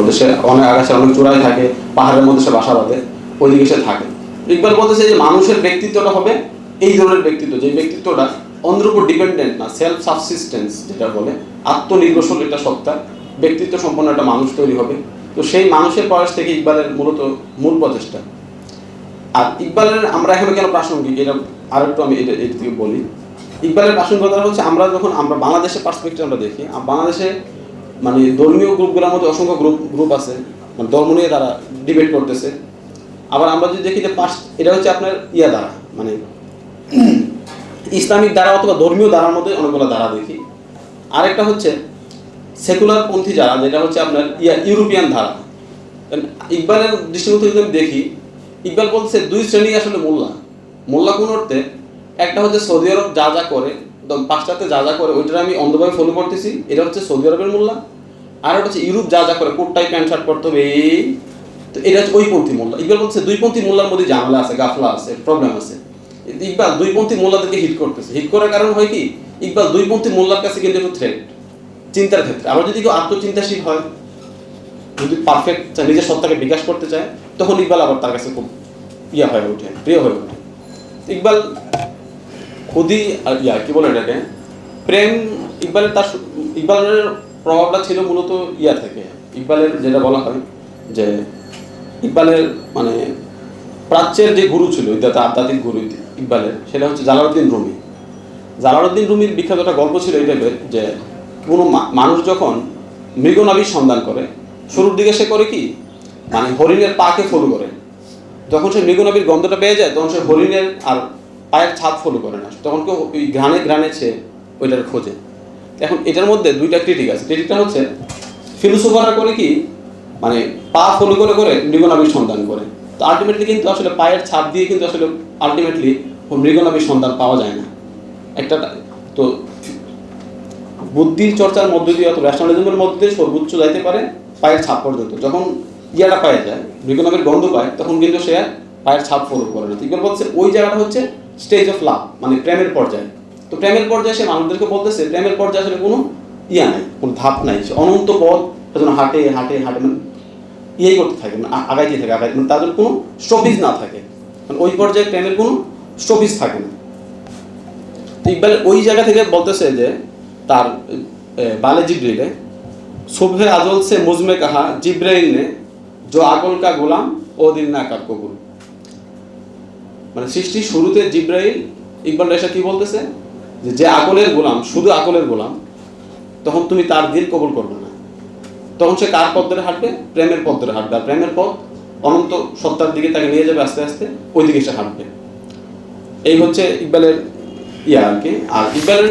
মধ্যে, সে অনেক আকাশের অনেক চূড়ায় থাকে, পাহাড়ের মধ্যে সে বাসা বাঁধে, ওইদিকে সে থাকে। ইকবাল বলতেছে যে মানুষের ব্যক্তিত্বটা হবে এই ধরনের ব্যক্তিত্ব, যে ব্যক্তিত্বটা অন্যের উপর ডিপেন্ডেন্ট না, সেলফ সাবসিস্টেন্স যেটা বলে, আত্মনির্ভরশীল একটা সত্তা, ব্যক্তিত্ব সম্পন্ন একটা মানুষ তৈরি হবে। তো সেই মানুষের প্রয়াস থেকে ইকবালের মূলত মূল প্রচেষ্টা। আর ইকবালের আমরা এখনো কেন প্রাসঙ্গিক, এটা আরেকটু আমি এটা থেকে বলি। ইকবালের প্রাসঙ্গিকতা হচ্ছে আমরা বাংলাদেশের পার্সপেক্টিভ আমরা দেখি, বাংলাদেশে মানে ধর্মীয় গ্রুপগুলোর মধ্যে অসংখ্য গ্রুপ আছে, মানে ধর্ম নিয়ে তারা ডিবেট করতেছে। আবার আমরা যদি দেখি যে এটা হচ্ছে আপনার দ্বারা, মানে ইসলামিক দ্বারা অথবা ধর্মীয় দ্বারার মধ্যে অনেকগুলো দ্বারা দেখি। আরেকটা হচ্ছে সেকুলার পন্থী যারা, যেটা হচ্ছে আপনার ইউরোপিয়ান ধারা। ইকবালের দৃষ্টিকোণ থেকে যদি আমি দেখি, ইকবাল বলছে দুই শ্রেণী আসলে মোল্লা কোন অর্থে, একটা হচ্ছে সৌদি আরব যা যা করে, পাশ্চাত্যে যা যা করে ওইটা আমি অন্ধভাবে ফলো করতেছি, এটা হচ্ছে সৌদি আরবের মোল্লা। আর একটা হচ্ছে ইউরোপ যা যা করে, কোট টাই প্যান্ট শার্ট পরতে হবে, তো এটা হচ্ছে ওইপন্থী মোল্লা। ইকবাল বলছে দুইপন্থী মোল্লার মধ্যে ঝামেলা আছে, গাফলা আছে, প্রবলেম আছে। ইকবাল দুইপন্থী মোল্লাদেরকে হিট করতেছে। হিট করার কারণ হয় কি, ইকবাল দুইপন্থী মোল্লার কাছে কিন্তু একটু থ্রেট চিন্তার ক্ষেত্রে। আবার যদি কেউ আত্মচিন্তাশীল হয়, যদি পারফেক্ট নিজের সত্তাকে বিকাশ করতে চায়, তখন ইকবাল আবার তার কাছে খুব হয়ে ওঠে, প্রিয় হয়ে ওঠে। ইকবাল খুদি কি বলে এটাকে প্রেম, ইকবালের প্রভাবটা ছিল মূলত থেকে। ইকবালের যেটা বলা হয় যে ইকবালের মানে প্রাচ্যের যে গুরু ছিল, আধ্যাত্মিক গুরু ইকবালের, সেটা হচ্ছে জালালউদ্দিন রুমি। জালালউদ্দিন রুমির বিখ্যাত একটা গল্প ছিল এই টাইপের, যে কোনো মানুষ যখন মৃগনাভির সন্ধান করে, শুরুর দিকে সে করে কি, মানে হরিণের পাকে ফলো করে। যখন সে মৃগনাভির গন্ধটা পেয়ে যায়, তখন সে হরিণের আর পায়ের ছাপ ফলো করে না, তখন কেউ ওই ঘ্রাণে সে ওইটার খোঁজে। এখন এটার মধ্যে দুইটা ক্রিটিক আছে। ক্রিটিকটা হচ্ছে ফিলোসোফাররা করে কি, মানে পা ফলো করে করে মৃগনাভির সন্ধান করে, তো আলটিমেটলি কিন্তু আসলে পায়ের ছাপ দিয়ে কিন্তু আসলে আলটিমেটলি মৃগনাভির সন্ধান পাওয়া যায় না একটা। তো বুদ্ধির চর্চার মধ্য দিয়ে অথবা ন্যাশনালিজমের মধ্যে সর্বোচ্চ যাইতে পারে পায়ের ছাপ পর্যন্ত। যখন পায়ে যায়, মৃগনাভির গন্ধ পায়, তখন কিন্তু সে পায়ের ছাপ ফলো করে না। ইকবাল বলছে ওই জায়গাটা হচ্ছে স্টেজ অফ লাভ, মানে প্রেমের পর্যায়ে। তো প্রেমের পর্যায়ে সে মানুষদেরকে বলতেছে প্রেমের পর্যায়ে আসলে কোনো নাই, কোনো ধাপ নাই, সে অনন্ত পথ যেন হাঁটে হাঁটে হাঁটে, মানে করতে থাকে, মানে আগাইতে থাকে, মানে তাদের কোনো স্টপেজ না থাকে, মানে ওই পর্যায়ে প্রেমের কোনো স্টপেজ থাকে না। তো ইকবাল ওই জায়গা থেকে বলতেছে যে তার बाले जिब्रील है सुबह अजल से मुझ में कहा जिब्राइल ने जो आकल का गुलाम ओ दिल ना कर कबूल। মানে সৃষ্টির শুরুতে জিব্রাইল ইকবাল রেশা কি বলতেছে, যে আকলের গোলাম, শুধু আকলের গোলাম, তখন তুমি তার দিল কবুল করবে না। তখন সে কার পথ ধরে হাঁটবে, প্রেমের পথ ধরে হাঁটবে। আর প্রেমের পথ অনন্ত সত্তার দিকে তাকে নিয়ে যাবে, আস্তে আস্তে ওই দিকে সে হাঁটবে। এই হচ্ছে ইকবালের আর কি। আর ইকবালের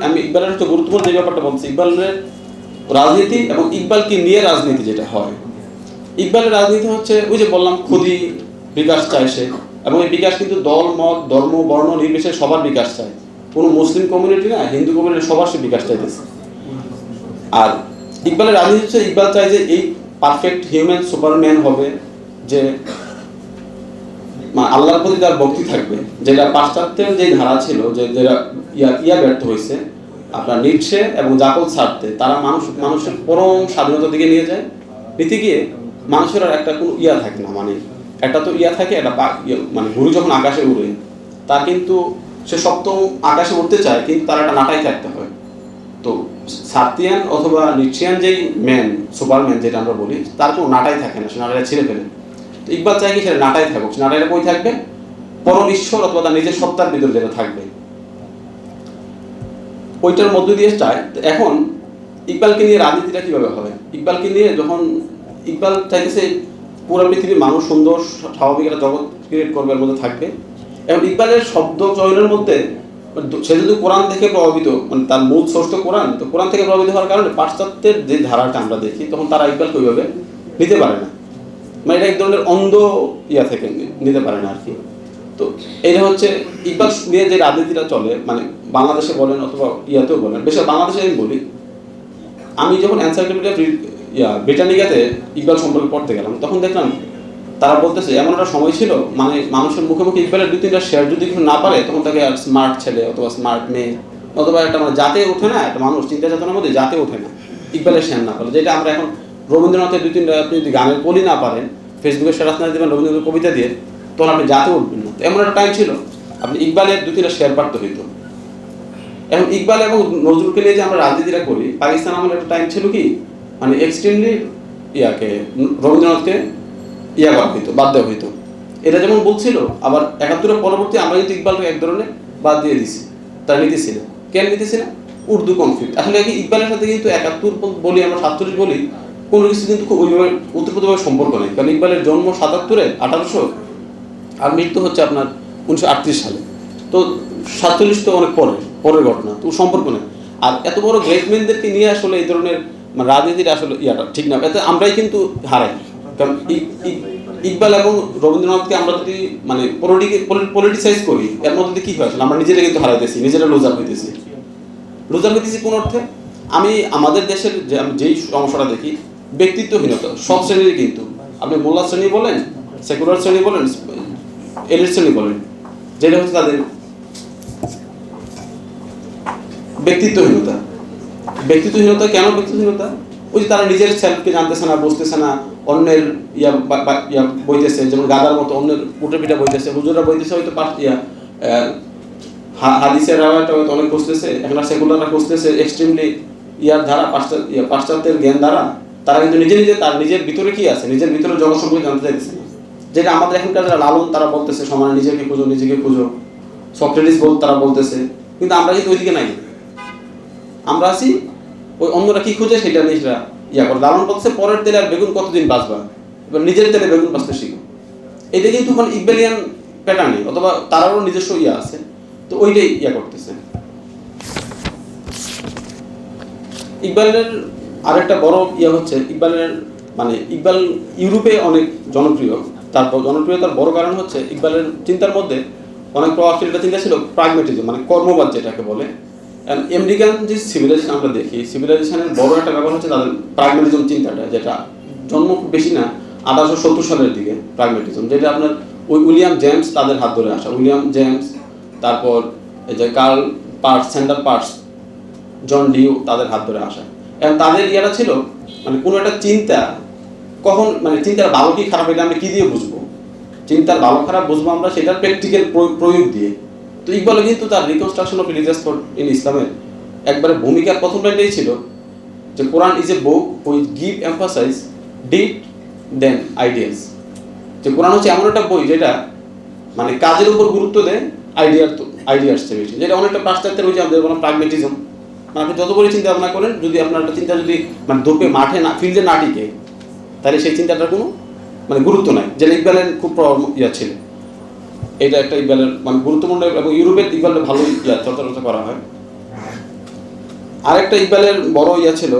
আমি ইকবালের হচ্ছে গুরুত্বপূর্ণ যে ব্যাপারটা বলছি, ইকবালের রাজনীতি এবং ইকবালকে নিয়ে রাজনীতি যেটা হয়, ইকবালের রাজনীতি হচ্ছে ওই যে বললাম খুদি বিকাশ চায় সে, এবং এই বিকাশ কিন্তু দল মত ধর্ম বর্ণ নির্বিশেষে সবার বিকাশ চায়, কোনো মুসলিম কমিউনিটি না, হিন্দু কমিউনিটি, সবার সে বিকাশ চাইতেছে। আর ইকবালের রাজনীতি হচ্ছে ইকবাল চায় যে এই পারফেক্ট হিউম্যান সুপারম্যান হবে, যে আল্লাহর প্রতি তার ভক্তি থাকবে, যেটা পাশ্চাত্যের যে ধারা ছিল, যে যেটা ব্যর্থ হয়েছে আপনার নিটশে এবং জাকল সারতে, তারা মানুষের পরম স্বাধীনতার দিকে নিয়ে যায়। নিতে গিয়ে মানুষের আর একটা কোনো থাকে না, মানে একটা তো থাকে, একটা মানে গুরু যখন আকাশে উড়ে, তার কিন্তু সে সপ্তম আকাশে উঠতে চায়, কিন্তু তার একটা নাটাই থাকতে হয়। তো সার্তিয়ান অথবা নিটশিয়ান যেই ম্যান সুপারম্যান যেটা আমরা বলি, তার কোনো নাটাই থাকে না, সে নাটাইটা ছিঁড়ে ফেলে। তো ইকবাল চায় কি সেটা নাটাই থাকুক, সে নাটাইটা কই থাকবে, পরম ঈশ্বর অথবা তার নিজের সত্তার ভিতরে যেটা থাকবে, ওইটার মধ্য দিয়ে চায়। তো এখন ইকবালকে নিয়ে রাজনীতিটা কিভাবে হবে, ইকবালকে নিয়ে যখন ইকবাল চাইতেছে পুরো পৃথিবীর মানুষ সুন্দর স্বাভাবিক একটা জগৎ ক্রিয়েট করবে, এর মধ্যে থাকবে। এবং ইকবালের শব্দ চয়নের মধ্যে সে যদি কোরআন থেকে প্রভাবিত, মানে তার মূল সোর্স তো কোরআন, তো কোরআন থেকে প্রভাবিত হওয়ার কারণে পাশ্চাত্যের যে ধারাটা আমরা দেখি, তখন তারা ইকবাল ওইভাবে নিতে পারে না, মানে এটা এক ধরনের অন্ধ থেকে নিতে পারে না আর কি। তো এটা হচ্ছে ইকবাল নিয়ে যে রাজনীতিটা চলে, মানে বাংলাদেশে বলেন অথবা ইয়াতেও বলেন, বেশি বাংলাদেশে আমি বলি। আমি যখন এনসাইক্লোপিডিয়া ব্রিটানিকাতে ইকবাল সম্পর্কে পড়তে গেলাম, তখন দেখলাম তারা বলতেছে এমন একটা সময় ছিল, মানে মানুষের মুখে মুখে ইকবালের 2-3টা শেয়ার যদি কিছু না পারে, তখন তাকে আর স্মার্ট ছেলে অথবা স্মার্ট মেয়ে অথবা একটা মানে জাতে ওঠে না, একটা মানুষ চিন্তা চেতনার মধ্যে জাতে ওঠে না ইকবালের শেয়ার না পারে। যেটা আমরা এখন রবীন্দ্রনাথের 2-3টা আপনি যদি গানের কলি না পারেন, ফেসবুকে স্ট্যাটাস না দেবেন রবীন্দ্রনাথের কবিতা দিয়ে, তখন আপনি জাতে উঠবেন না। এমন একটা টাইম ছিল আপনি ইকবালের 2-3টা শেয়ার পাঠতে হইতো। এখন ইকবাল এবং নজরুলকে নিয়ে যে আমরা রাজনীতিটা করি, পাকিস্তান আমলের একটা টাইম ছিল কি মানে এক্সট্রিমলি রবীন্দ্রনাথকে করা হইতো, বাদ দেওয়া হইতো। এটা যেমন বলছিল, আবার 71-এর পরবর্তী আমরা কিন্তু ইকবালকে এক ধরনের বাদ দিয়ে দিছি। তারা নিতেছিল কেন নিতেছিল? উর্দু কনফ্লিক্ট। আসলে কি ইকবালের সাথে কিন্তু 71 বলি, আমরা 47 বলি, কোনো কিছু কিন্তু খুব ওইভাবে ওতপ্রোতভাবে সম্পর্ক নেই। কারণ ইকবালের জন্ম 77-এ 1800, আর মৃত্যু হচ্ছে আপনার 1938 সালে। তো 47 তো অনেক পরের ঘটনা, তো সম্পর্ক নেই। আর এত বড় গ্রেটম্যানদেরকে নিয়ে আসলে এই ধরনের মানে রাজনীতির আসলে ঠিক না, এতে আমরাই কিন্তু হারাই। কারণ ইকবাল এবং রবীন্দ্রনাথকে আমরা যদি মানে পলিটিসাইজ করি, এর মধ্যে কি হয়? আমরা নিজেরা কিন্তু হারাইতেছি, নিজেরা লুজার হইতেছি। কোন অর্থে? আমি আমাদের দেশের যে আমি যেই সমস্যাটা দেখি, ব্যক্তিত্বহীনতা সব শ্রেণীর। কিন্তু আপনি মোল্লা শ্রেণী বলেন, সেকুলার শ্রেণী বলেন, এলিট শ্রেণী বলেন, যেটা হচ্ছে তাদের ব্যক্তিত্বহীনতা। কেন ব্যক্তিত্বহীনতা? ওই যে তারা নিজের সেলফকে জানতেছে না, বুঝতেছে না, অন্যের বইতেছে, যেমন গাদার মতো অন্যের উঠে পিঠা বইতেছে, হুজুরা বইতেছে হয়তো হাদিসের রাওয়ায়টা হয়তো অনেক খুঁজতেছে, এখন সেকুলাররা খুঁজতেছে এক্সট্রিমলি ধারা, পাশ্চাত্যের জ্ঞান দ্বারা। তারা কিন্তু নিজে তার নিজের ভিতরে কি আছে, নিজের ভিতরে জগৎ সম্পর্কে জানতে চাইতেছে না। যেটা আমাদের এখনকার যারা লালন, তারা বলতেছে সমানে নিজেকে খুঁজো, সক্রেটিস তারা বলতেছে, কিন্তু আমরা কিন্তু ওইদিকে নাই। আমরা আছি ওই অন্যরা কি খুঁজে সেটা নিয়ে করে। লালন বলছে পরের তেলে আর বেগুন কতদিন বাঁচবা, এবার নিজের তেলে বেগুন বাঁচতে শিখো। এটা কিন্তু মানে ইকবালিয়ান প্যাটার্নই, অথবা তারারও নিজস্ব আছে, তো ওইটাই করতেছে। ইকবালের আরেকটা বড় হচ্ছে ইকবালের মানে ইকবাল ইউরোপে অনেক জনপ্রিয়। তারপর জনপ্রিয়তার বড় কারণ হচ্ছে ইকবালের চিন্তার মধ্যে অনেক প্রভাবশীল একটা চিন্তা ছিল প্রাগমেটিজম, মানে কর্মবাদ যেটাকে বলে। আমেরিকান যে সিভিলাইজেশন আমরা দেখি, সিভিলাইজেশনের বড় একটা ব্যাপার হচ্ছে তাদের প্রাগমেটিজম চিন্তাটা, যেটা জন্ম খুব বেশি না 1870 সালের দিকে। প্রাগমেটিজম যেটা আপনার ওই উইলিয়াম জেমস তাদের হাত ধরে আসা, উইলিয়াম জেমস, তারপর এই যে Carl parts, sender parts, John Dew, তাদের হাত ধরে আসা। এবং তাদের ছিল মানে কোনো একটা চিন্তা কখন মানে চিন্তার ভালো কি খারাপ এটা আমরা কি দিয়ে বুঝবো? চিন্তার ভালো খারাপ বুঝবো আমরা সেটার প্র্যাকটিক্যাল প্রয়োগ দিয়ে। তো ইকবালও কিন্তু তার reconstruction of religious thought in ইসলামের একবারে ভূমিকার প্রথম লাইনটাই ছিল যে Quran is a book which give emphasize deed than ideas. যে কোরআন হচ্ছে এমন একটা বই যেটা মানে কাজের উপর গুরুত্ব দেয় আইডিয়াস চেয়ে বেশি, যেটা অনেকটা পাশ্চাত্যের ওই যে আমাদের কোনো প্রাগমেটিজম। মানে আপনি যত বড় চিন্তা ভাবনা করেন, যদি আপনার একটা চিন্তা যদি মানে ধূপে মাঠে না ফিল্ডে না টিকে, তাহলে সেই চিন্তাটার কোনো মানে গুরুত্ব নাই। যেটা ইকবালের খুব ছিল। এটা একটা ইকবালের মানে গুরুত্বপূর্ণ, এবং ইউরোপের ইকবালের ভালো চর্চা করা হয়। আরেকটা ইকবালের বড় ছিল,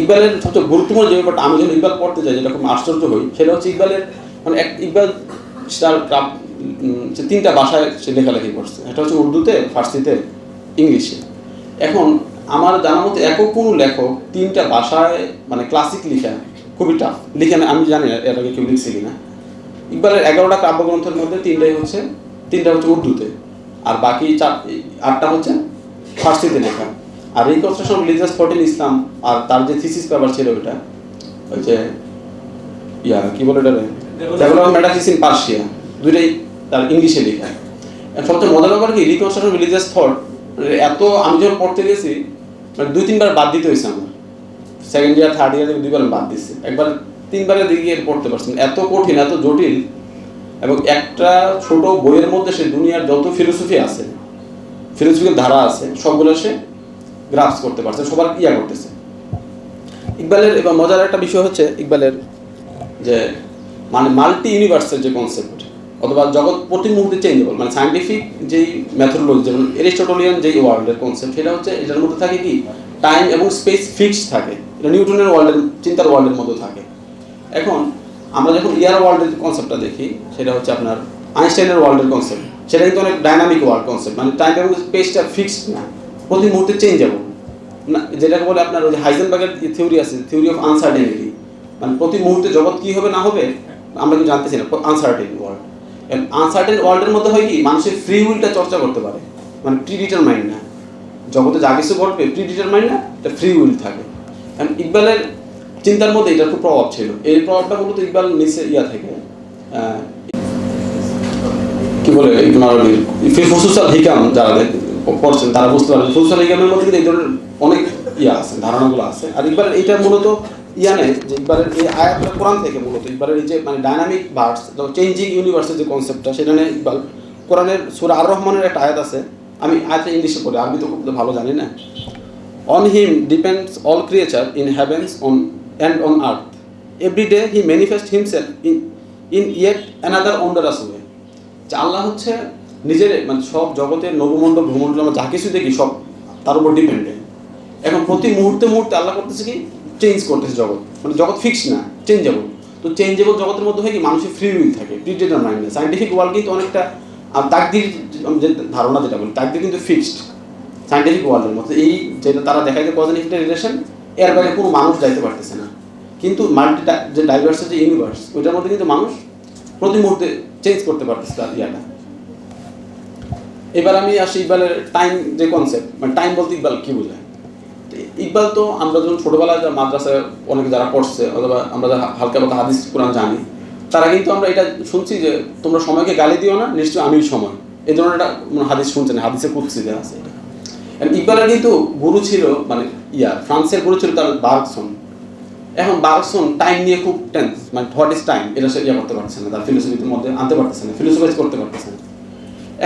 ইকবালের সবচেয়ে গুরুত্বপূর্ণ যে ব্যাপারটা আমি যখন ইকবাল পড়তে যাই যেটা খুব আশ্চর্য হই, সেটা হচ্ছে ইকবালের মানে ইকবাল 3টা ভাষায় সে লেখালেখি করছে। একটা হচ্ছে উর্দুতে, ফার্সিতে, ইংলিশে। এখন আমার জানার মতো একক কোনো লেখক 3টা ভাষায় মানে ক্লাসিক লেখা খুবই টাফ। লিখে না, আমি জানি না এর আগে কেউ লিখছে কিনা। ইকবালের 11টা কাব্যগ্রন্থের মধ্যে 3টা হচ্ছে উর্দুতে, আর বাকি 8টা হচ্ছে ফার্সিতে লেখা। আর reconstruction of religious thought in Islam, আর তার যে থিসিস পেপার ছিল ওইটা ওই যে কি বলে এটা, ডেভেলপমেন্ট ম্যাটার্স ইন পার্সিয়া, দুইটাই তার ইংলিশে লেখা। সবচেয়ে মজার ব্যাপার কি, রিকনস্ট্রাকশন অফ রিলিজিয়াস থট এত আমি যখন পড়তে গেছি মানে 2-3 বার বাদ দিতে হয়েছে আমার। সেকেন্ড ইয়ার, থার্ড ইয়ারে 2বার বাদ দিচ্ছে, একবার 3বারের দিকে পড়তে পারছেন। এত কঠিন, এত জটিল, এবং একটা ছোট বইয়ের মধ্যে সে দুনিয়ার যত ফিলোসফি আছে, ফিলোসফিক্যাল ধারা আছে, সবগুলো সে গ্রাফস করতে পারছে, সবার করতেছে। ইকবালের এবং মজার একটা বিষয় হচ্ছে ইকবালের যে মানে মাল্টি ইউনিভার্সের যে কনসেপ্ট, অথবা জগৎ প্রতি মুহূর্তে চেঞ্জেবল, মানে সায়েন্টিফিক যেই মেথোডোলজি, যেমন এরিস্টটলিয়ান যেই ওয়ার্ল্ডের কনসেপ্ট, সেটা হচ্ছে এটার মধ্যে থাকে কি টাইম এবং স্পেস ফিক্সড থাকে। এটা নিউটনের ওয়ার্ল্ডের চিন্তার ওয়ার্ল্ডের মধ্যে থাকে। এখন আমরা যখন ওয়ার্ল্ডের কনসেপ্টটা দেখি, সেটা হচ্ছে আপনার আইনস্টাইনের ওয়ার্ল্ডের কনসেপ্ট। সেটা কিন্তু অনেক ডাইনামিক ওয়ার্ল্ড কনসেপ্ট, মানে টাইম এবং স্পেসটা ফিক্সড না, প্রতি মুহূর্তে চেঞ্জেবল না। যেটাকে বলে আপনার ওই যে হাইজেনবার্গের থিওরি আছে, থিওরি অফ আনসার্টেনিটি, মানে প্রতি মুহূর্তে জগৎ কী হবে না হবে আমরা কিন্তু জানতেছি না, আনসার্টেন ওয়ার্ল্ড। আনসার্টেন ওয়ার্ল্ডের মধ্যে হয় কি মানুষের ফ্রি উইলটা চর্চা করতে পারে, মানে প্রি ডিটারমাইন্ড না। জগতে যা কিছু ঘটবে প্রি ডিটারমাইন্ড না, এটা ফ্রি উইল থাকে। কারণ ইকবালের চিন্তার মধ্যে এটার খুব প্রভাব ছিল। এই প্রভাবটা মূলত ইকবাল নিচে থেকে কি বলে ফুসুসাল হিকাম যারা পড়ছেন তারা বুঝতে পারবেন ফুসুসাল হিকামের মধ্যে কিন্তু এই ধরনের অনেক আছে, ধারণাগুলো আছে। আর ইকবালের এইটা মূলত নেই যে ইকবালের এই আয়াতটা কোরআন থেকে, মূলত ইকবালের এই যে মানে ডাইনামিক ভার্স, চেঞ্জিং ইউনিভার্সের যে কনসেপ্টটা, সেটা নিয়ে ইকবাল কোরআনের সূরা আর রহমানের একটা আয়াত আছে, আমি আয়াতটা ইংলিশে পড়ি, আরবি তো খুব ভালো জানি না। On him depends all creature in heavens and on earth. Every day he manifests himself in yet another wondrous way. যে আল্লাহ হচ্ছে নিজের মানে সব জগতের নবমণ্ডল ভূমণ্ডল আমরা যা কিছু দেখি সব তার উপর ডিপেন্ডেন্ট। এখন প্রতি মুহূর্তে মুহূর্তে আল্লাহ করতেছে কি চেঞ্জ করতেছে জগৎ, মানে জগৎ ফিক্স না, চেঞ্জেবল। তো চেঞ্জেবল জগতের মধ্যে হয় কি মানুষের ফ্রি উইল থাকে, প্রিডিটারমাইন্ড না। সায়েন্টিফিক ওয়ার্ল্ড কিন্তু অনেকটা তাকদির যে ধারণা যেটা বলি, তাকদির কিন্তু ফিক্সড সায়েন্টিফিক ওয়ার্ল্ডের মধ্যে। এই যেটা তারা দেখায় যে কজ এন্ড ইফেক্টের রিলেশন, এর বাইরে কোনো মানুষ যাইতে পারতেছে না। কিন্তু মাল্টি যে ডাইভার্স যে ইউনিভার্স, ওইটার মধ্যে কিন্তু মানুষ প্রতি মুহূর্তে চেঞ্জ করতে পারতেছে তার ইয়াটা। এবার আমি আসি ইকবালের টাইম যে কনসেপ্ট, মানে টাইম বলতে ইকবাল কী বোঝায়। ইকবাল তো আমরা যখন ছোটোবেলায় মাদ্রাসায় অনেকে যারা পড়ছে অথবা আমরা যারা হালকা পাতা হাদিস কোরআন জানি, তারা কিন্তু আমরা এটা শুনছি যে তোমরা সময়কে গালি দিও না, নিশ্চয়ই আমি সময়, এই ধরনের একটা হাদিস শুনছেন, হাদিসে কুদসি দেওয়া আছে এটা। ইকবালের কিন্তু গুরু ছিল মানে ফ্রান্সের গুরু ছিল তার বার্গসন। এখন বার্গসন টাইম নিয়ে খুব টেন্স, মানে হোয়াট ইজ টাইম এটা সে করতে পারছে না, তার ফিলোসফির মধ্যে আনতে পারতেছে না, ফিলোসফাইজ করতে পারতেছে না।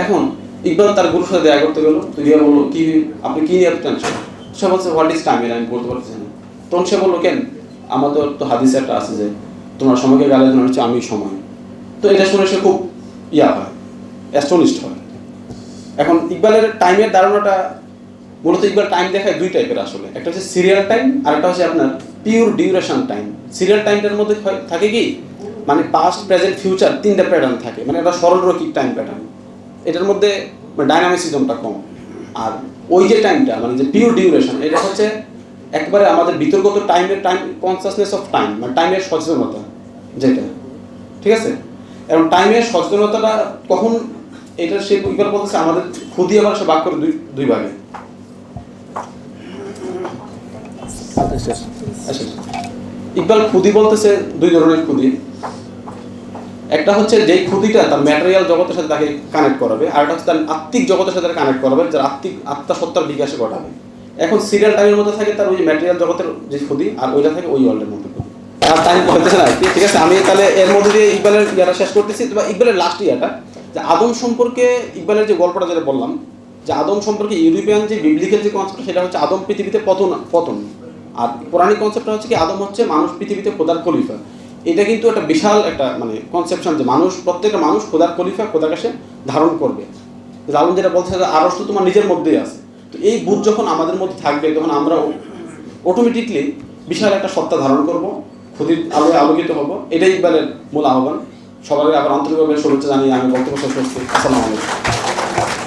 এখন ইকবাল তার গুরুর সাথে দেখা করতে গেল, তো ইয়া বললো কি আপনি কি নিয়ে টেনশন? সে বলছে হোয়াট ইজ টাইম এটা আমি বলতে পারতেছি না। তখন সে বললো কেন, আমাদের তো হাদিসে একটা আছে যে তোমার সময়কে গালের জন্য হচ্ছে আমি সময়। তো এটা শুনে সে খুব হয়, অ্যাস্টনিশড হয়। এখন ইকবালের টাইমের ধারণাটা মূলত ইকবাল টাইম দেখায় দুই টাইপের আসলে, একটা হচ্ছে সিরিয়াল টাইম আর একটা হচ্ছে আপনার পিওর ডিউরেশন টাইম। সিরিয়াল টাইমটার মধ্যে থাকে কি মানে পাস্ট প্রেজেন্ট ফিউচার তিনটা প্যাটার্ন থাকে, মানে এটা সরলরৈখিক টাইম প্যাটার্ন, এটার মধ্যে ডাইনামিসিজমটা কম। আর ওই যে টাইমটা মানে যে পিওর ডিউরেশন, এটা হচ্ছে একবারে আমাদের বিতর্কত টাইমের টাইম কনসাসনেস অফ টাইম, মানে টাইমের সচেতনতা যেটা, ঠিক আছে। এবং টাইমের সচেতনতাটা কখন, এটা সে ইকবাল বলতেছে আমাদের খুদি আবার সে ভাগ করে দুই ভাগে। ইকবাল খুদি বলতেছে দুই ধরনের খুদি। একটা হচ্ছে যেই খুদিটা তার ম্যাটেরিয়াল জগতের সাথে তাকে কানেক্ট করাবে, আর একটা হচ্ছে তার আত্মিক জগতের সাথে কানেক্ট করাবে, যার আত্মা সত্তার বিকাশে ঘটাবে। এখন সিরিয়াল টাইমের মধ্যে থাকে তার ওই ম্যাটেরিয়াল জগতের যে খুদি, আর ওইটা থাকে ওই ওয়ার্ল্ডের মধ্যে খুদি। আর টাইম হইতেছে না, ঠিক আছে। আমি তাহলে এর মধ্যে দিয়ে ইকবালের ইয়াটা শেষ করতেছি। বা ইকবালের লাস্ট ইয়াটা যে আদম সম্পর্কে ইকবালের যে গল্পটা যেটা বললাম, যে আদম সম্পর্কে ইউরোপিয়ান যে বিবলিক্যাল যে কনসেপ্ট, সেটা হচ্ছে আদম পৃথিবীতে পতন। আর পৌরাণিক কনসেপ্টটা হচ্ছে কি আদম হচ্ছে মানুষ পৃথিবীতে খোদার খলিফা। এটা কিন্তু একটা বিশাল একটা মানে কনসেপশন যে মানুষ, প্রত্যেকটা মানুষ খোদার খলিফা, খোদার কাছে ধারণ করবে। আদম যেটা বলছে যে আরশ তো তোমার নিজের মধ্যেই আছে। তো এই বুধ যখন আমাদের মধ্যে থাকবে, তখন আমরা অটোমেটিকলি বিশাল একটা সত্তা ধারণ করব, খুদির আলোয় আলোকিত হব। এটাই ইকবালের মূল আহ্বান। সবাই আবার আন্তরিকভাবে শুভেচ্ছা জানিয়ে আমি বক্তব্য শেষ করছি। আসসালামু আলাইকুম।